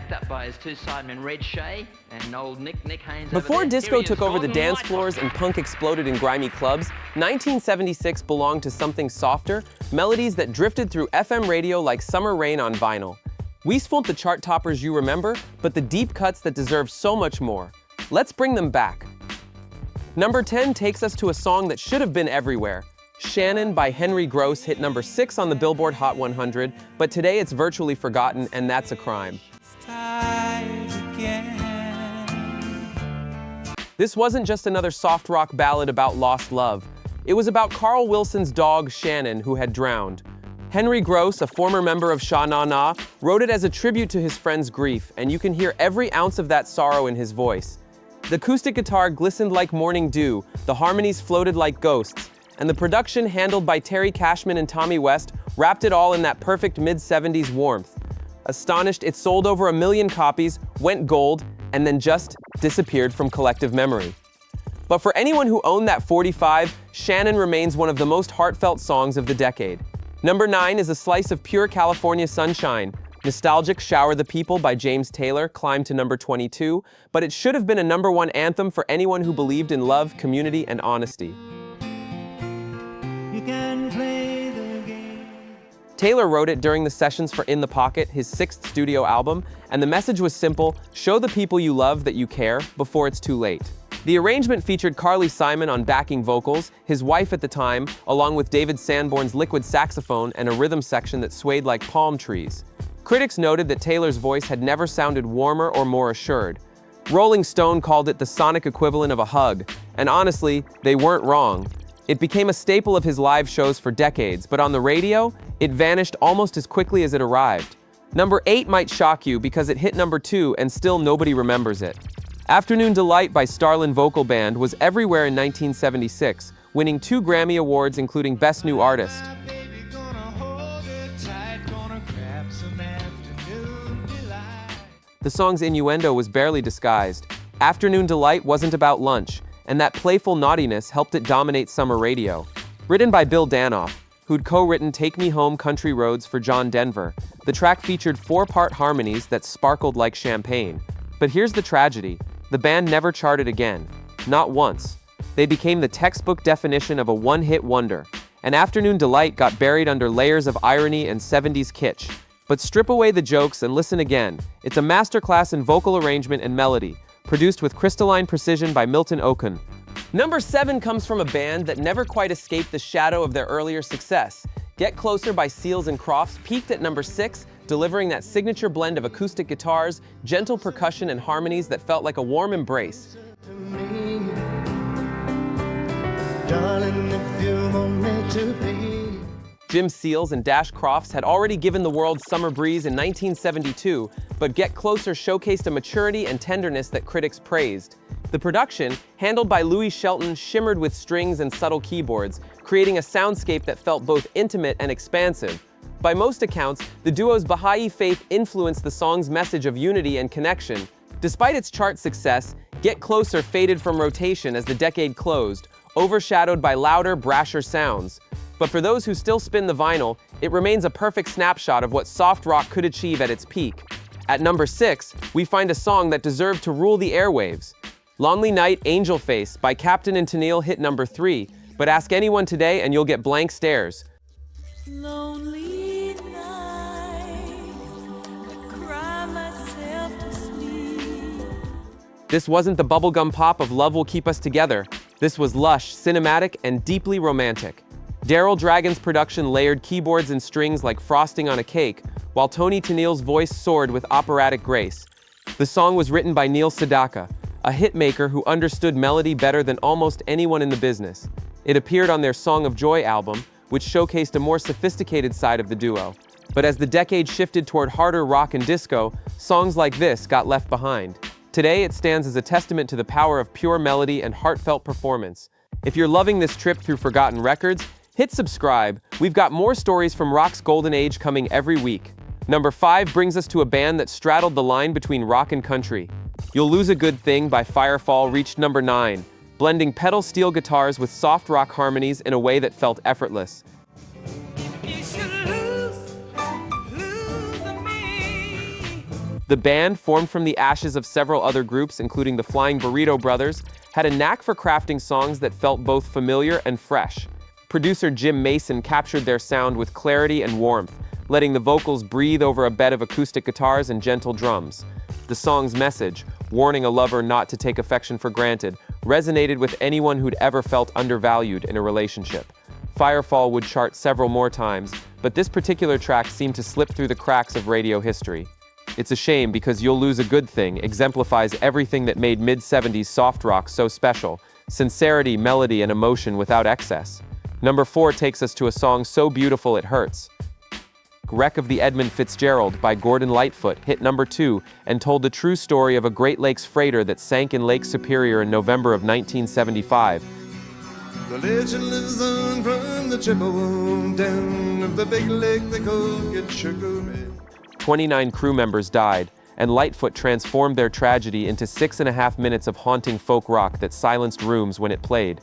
backed up by his two sidemen, Red Shea and old Nick Haynes. Before disco took over the dance floors and punk exploded in grimy clubs, 1976 belonged to something softer, melodies that drifted through FM radio like summer rain on vinyl. We spoiled the chart toppers you remember, but the deep cuts that deserve so much more. Let's bring them back. Number 10 takes us to a song that should have been everywhere. Shannon by Henry Gross hit number 6 on the Billboard Hot 100, but today it's virtually forgotten, and that's a crime. This wasn't just another soft rock ballad about lost love. It was about Carl Wilson's dog, Shannon, who had drowned. Henry Gross, a former member of Sha Na Na, wrote it as a tribute to his friend's grief, and you can hear every ounce of that sorrow in his voice. The acoustic guitar glistened like morning dew, the harmonies floated like ghosts, and the production, handled by Terry Cashman and Tommy West, wrapped it all in that perfect mid-70s warmth. Astonished, it sold over 1 million copies, went gold, and then just disappeared from collective memory. But for anyone who owned that 45, Shannon remains one of the most heartfelt songs of the decade. Number 9 is a slice of pure California sunshine. Nostalgic Shower the People by James Taylor climbed to number 22, but it should have been a number 1 anthem for anyone who believed in love, community, and honesty. You can play the game. Taylor wrote it during the sessions for In the Pocket, his 6th studio album, and the message was simple: show the people you love that you care before it's too late. The arrangement featured Carly Simon on backing vocals, his wife at the time, along with David Sanborn's liquid saxophone and a rhythm section that swayed like palm trees. Critics noted that Taylor's voice had never sounded warmer or more assured. Rolling Stone called it the sonic equivalent of a hug, and honestly, they weren't wrong. It became a staple of his live shows for decades, but on the radio, it vanished almost as quickly as it arrived. Number 8 might shock you because it hit number 2 and still nobody remembers it. Afternoon Delight by Starland Vocal Band was everywhere in 1976, winning 2 Grammy Awards including Best New Artist. The song's innuendo was barely disguised. Afternoon Delight wasn't about lunch, and that playful naughtiness helped it dominate summer radio. Written by Bill Danoff, who'd co-written Take Me Home Country Roads for John Denver, the track featured 4-part harmonies that sparkled like champagne. But here's the tragedy: the band never charted again. Not once. They became the textbook definition of a one-hit wonder, and Afternoon Delight got buried under layers of irony and 70s kitsch. But strip away the jokes and listen again. It's a masterclass in vocal arrangement and melody, produced with crystalline precision by Milton Okun. Number 7 comes from a band that never quite escaped the shadow of their earlier success. Get Closer by Seals and Crofts peaked at number 6, delivering that signature blend of acoustic guitars, gentle percussion, and harmonies that felt like a warm embrace. Jim Seals and Dash Crofts had already given the world Summer Breeze in 1972, but Get Closer showcased a maturity and tenderness that critics praised. The production, handled by Louis Shelton, shimmered with strings and subtle keyboards, creating a soundscape that felt both intimate and expansive. By most accounts, the duo's Baha'i faith influenced the song's message of unity and connection. Despite its chart success, Get Closer faded from rotation as the decade closed, overshadowed by louder, brasher sounds. But for those who still spin the vinyl, it remains a perfect snapshot of what soft rock could achieve at its peak. At number 6, we find a song that deserved to rule the airwaves. Lonely Night, Angel Face by Captain and Tennille hit number 3, but ask anyone today and you'll get blank stares. Lonely night, I cry myself to sleep. This wasn't the bubblegum pop of Love Will Keep Us Together. This was lush, cinematic, and deeply romantic. Daryl Dragon's production layered keyboards and strings like frosting on a cake, while Tony Tennille's voice soared with operatic grace. The song was written by Neil Sedaka, a hitmaker who understood melody better than almost anyone in the business. It appeared on their Song of Joy album, which showcased a more sophisticated side of the duo. But as the decade shifted toward harder rock and disco, songs like this got left behind. Today, it stands as a testament to the power of pure melody and heartfelt performance. If you're loving this trip through forgotten records, hit subscribe. We've got more stories from rock's golden age coming every week. Number 5 brings us to a band that straddled the line between rock and country. You'll Lose a Good Thing by Firefall reached number 9, blending pedal steel guitars with soft rock harmonies in a way that felt effortless. The band, formed from the ashes of several other groups, including the Flying Burrito Brothers, had a knack for crafting songs that felt both familiar and fresh. Producer Jim Mason captured their sound with clarity and warmth, letting the vocals breathe over a bed of acoustic guitars and gentle drums. The song's message, warning a lover not to take affection for granted, resonated with anyone who'd ever felt undervalued in a relationship. Firefall would chart several more times, but this particular track seemed to slip through the cracks of radio history. It's a shame because You'll Lose a Good Thing exemplifies everything that made mid-70s soft rock so special: sincerity, melody, and emotion without excess. Number 4 takes us to a song so beautiful it hurts. Wreck of the Edmund Fitzgerald by Gordon Lightfoot hit number 2 and told the true story of a Great Lakes freighter that sank in Lake Superior in November of 1975. The legend lives on from the Chippewa down of the big lake they call Gitchagumi. 29 crew members died, and Lightfoot transformed their tragedy into 6.5 minutes of haunting folk rock that silenced rooms when it played.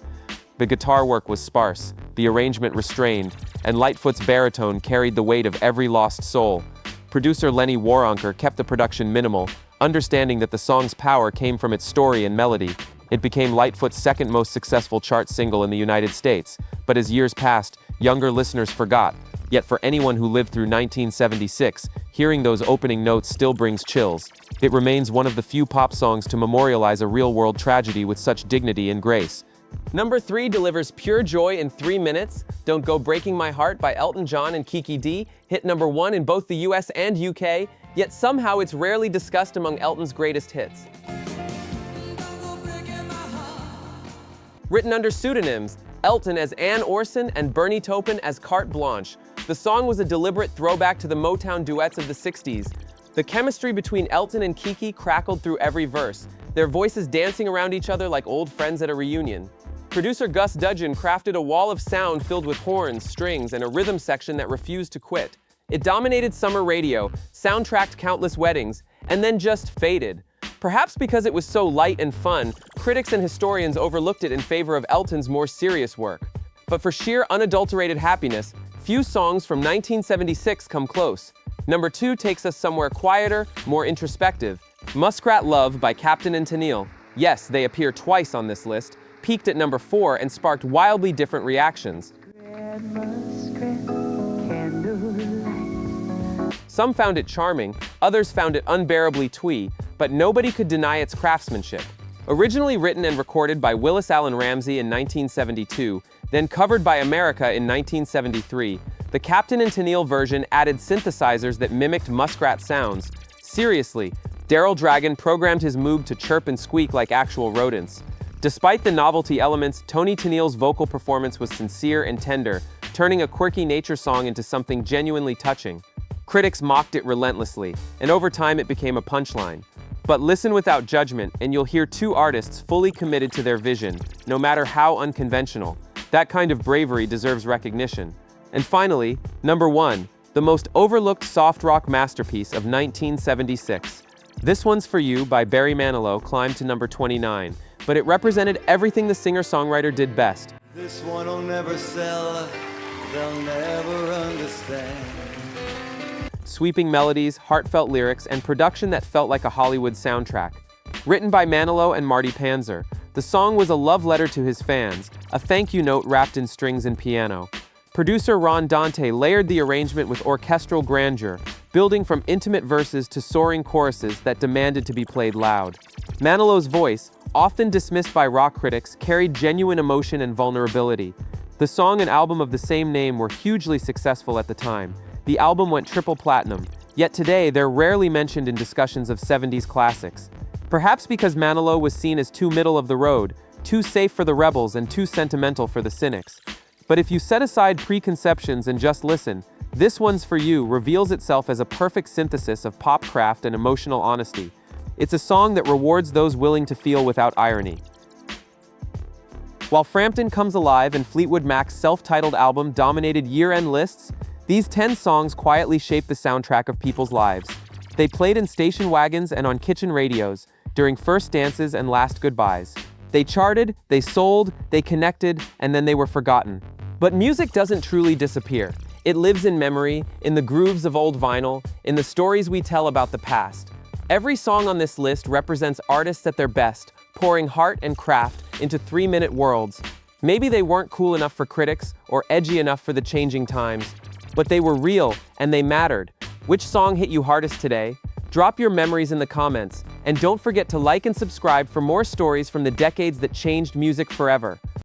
The guitar work was sparse, the arrangement restrained, and Lightfoot's baritone carried the weight of every lost soul. Producer Lenny Waronker kept the production minimal, understanding that the song's power came from its story and melody. It became Lightfoot's second most successful chart single in the United States, but as years passed, younger listeners forgot. Yet for anyone who lived through 1976, hearing those opening notes still brings chills. It remains one of the few pop songs to memorialize a real-world tragedy with such dignity and grace. Number 3 delivers pure joy in 3 minutes. Don't Go Breaking My Heart by Elton John and Kiki D hit number 1 in both the US and UK, yet somehow it's rarely discussed among Elton's greatest hits. Written under pseudonyms, Elton as Ann Orson and Bernie Taupin as Carte Blanche, the song was a deliberate throwback to the Motown duets of the 60s. The chemistry between Elton and Kiki crackled through every verse, their voices dancing around each other like old friends at a reunion. Producer Gus Dudgeon crafted a wall of sound filled with horns, strings, and a rhythm section that refused to quit. It dominated summer radio, soundtracked countless weddings, and then just faded. Perhaps because it was so light and fun, critics and historians overlooked it in favor of Elton's more serious work. But for sheer unadulterated happiness, few songs from 1976 come close. Number 2 takes us somewhere quieter, more introspective. Muskrat Love by Captain and Tennille. Yes, they appear twice on this list, peaked at number 4 and sparked wildly different reactions. Some found it charming, others found it unbearably twee, but nobody could deny its craftsmanship. Originally written and recorded by Willis Allen Ramsey in 1972, then covered by America in 1973, the Captain and Tennille version added synthesizers that mimicked muskrat sounds. Seriously, Daryl Dragon programmed his Moog to chirp and squeak like actual rodents. Despite the novelty elements, Tony Tennille's vocal performance was sincere and tender, turning a quirky nature song into something genuinely touching. Critics mocked it relentlessly, and over time it became a punchline. But listen without judgment, and you'll hear two artists fully committed to their vision, no matter how unconventional. That kind of bravery deserves recognition. And finally, number 1, the most overlooked soft rock masterpiece of 1976. This One's For You by Barry Manilow climbed to number 29, but it represented everything the singer-songwriter did best. This one'll never sell, they'll never understand. Sweeping melodies, heartfelt lyrics, and production that felt like a Hollywood soundtrack. Written by Manilow and Marty Panzer, the song was a love letter to his fans, a thank you note wrapped in strings and piano. Producer Ron Dante layered the arrangement with orchestral grandeur, building from intimate verses to soaring choruses that demanded to be played loud. Manilow's voice, often dismissed by rock critics, carried genuine emotion and vulnerability. The song and album of the same name were hugely successful at the time. The album went triple platinum, yet today they're rarely mentioned in discussions of 70s classics. Perhaps because Manilow was seen as too middle of the road, too safe for the rebels and too sentimental for the cynics. But if you set aside preconceptions and just listen, This One's For You reveals itself as a perfect synthesis of pop craft and emotional honesty. It's a song that rewards those willing to feel without irony. While Frampton Comes Alive and Fleetwood Mac's self-titled album dominated year-end lists, these 10 songs quietly shaped the soundtrack of people's lives. They played in station wagons and on kitchen radios, during first dances and last goodbyes. They charted, they sold, they connected, and then they were forgotten. But music doesn't truly disappear. It lives in memory, in the grooves of old vinyl, in the stories we tell about the past. Every song on this list represents artists at their best, pouring heart and craft into 3-minute worlds. Maybe they weren't cool enough for critics or edgy enough for the changing times, but they were real and they mattered. Which song hit you hardest today? Drop your memories in the comments, and don't forget to like and subscribe for more stories from the decades that changed music forever.